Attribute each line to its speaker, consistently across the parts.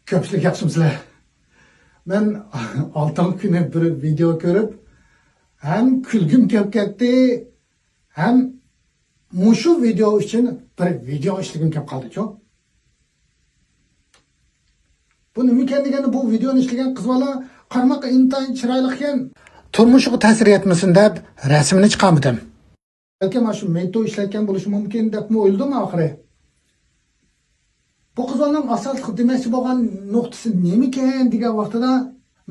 Speaker 1: Köpçülük yaxşımsızlar. Ben altın günü bir video görüp hem külgüm kelip ketdi, hem muşu video için bir video işligim kelip kaldı çok. Bu nima ekan deganda bu videoni ishlagan qiz bola qarmoqqa intayin chiroyli ekan, turmushiga ta'sir etmasin deb rasmini chiqardim. Balki mana shu metro ishlatgan bo'lishi mumkin deb o'yladim oxiri. Bu qizlarning asosiy demoqchi bo'lgan nuqtasi nima ekan degan vaqtida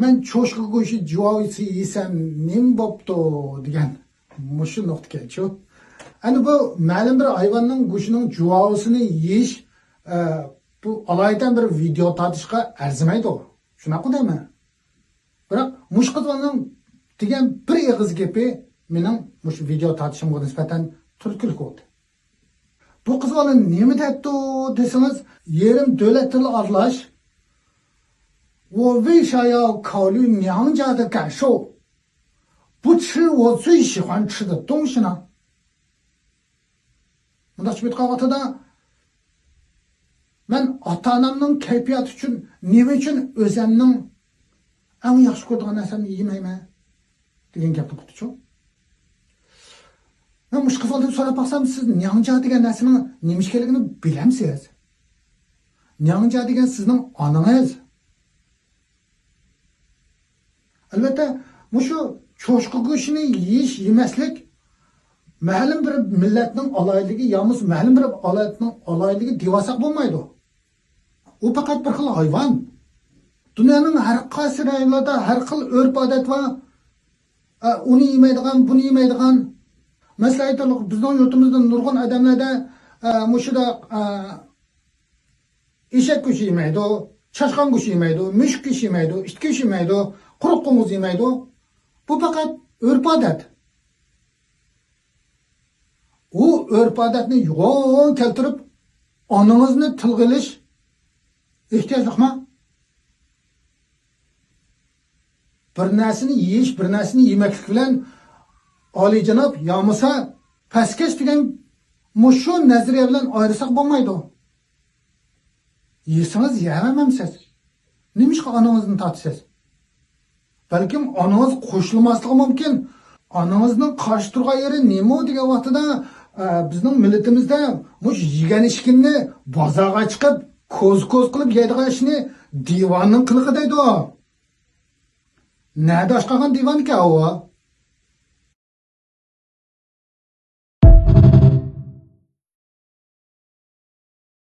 Speaker 1: men cho'shqa go'shti juvovisi yesam nima bo'pti degan mushu nuqta keldi. Ana bu ma'lum bir hayvonning go'shtining juvovisini yeyish bu alaydan bir video tortishga arzimaydi. Shunaqa deyman. Biroq mush qizlarning degan bir og'iz gapi mening mush video tortishimga nisbatan turtkilik bo'ldi. Bu qizlar nima deyapti desangiz, yerim davlat tili aralash. 我为啥要考虑娘家的感受，不吃我最喜欢吃的东西呢？ Bundaç bir qavaqtada men ota-onamning kayfiyati uchun nima uchun o'zimning eng yaxshi ko'radigan narsamni yemayman degan gapni qutdi-ku. Men mush qizlardan so'rab baqsam, siz nyangja degan narsaning nima ekanligini bilamsiz? Nyangja degan sizning onangiz. Albatta, mushu cho'shqa go'shtini yeyish, yemaslik ma'lum bir millatning aloyligi yoki ma'lum bir olatning aloyligi devasak bo'lmaydi. U faqat bir xil hayvon. Dunyoning har qaysi rayonlarida har xil urf-odat va uni yemaydigan, buni yemaydigan. Masalan, aytaylik, bizning yurtimizda nurg'un odamlarda mushida eshak go'shti yemaydi, chashqon go'shti yemaydi, mushuk go'shti yemaydi, it go'shti yemaydi, quruq qo'ng'iz yemaydi. Bu faqat urf-odat. U urf-odatni yo'q keltirib, onangizni tilga olish ehtiyojliqmi? Bir narsani yeyish, bir narsani yemaklik bilan oliyjanob yo'masa pastkash degan mushu nazariya bilan ayirsak bo'lmaydi. Yesangiz yemamsiz. Nima ishqa onangizni tortasiz? Balkim onangiz qo'shilmasligi mumkin. Onangizning qarshi turgan yeri nima degan vaqtida bizning millatimizda mush yegan ishkinni bozorga chiqib ko'z qilib yeydigan ishni divonning qiliqi deydi. Nada oshqagan divon-ku u.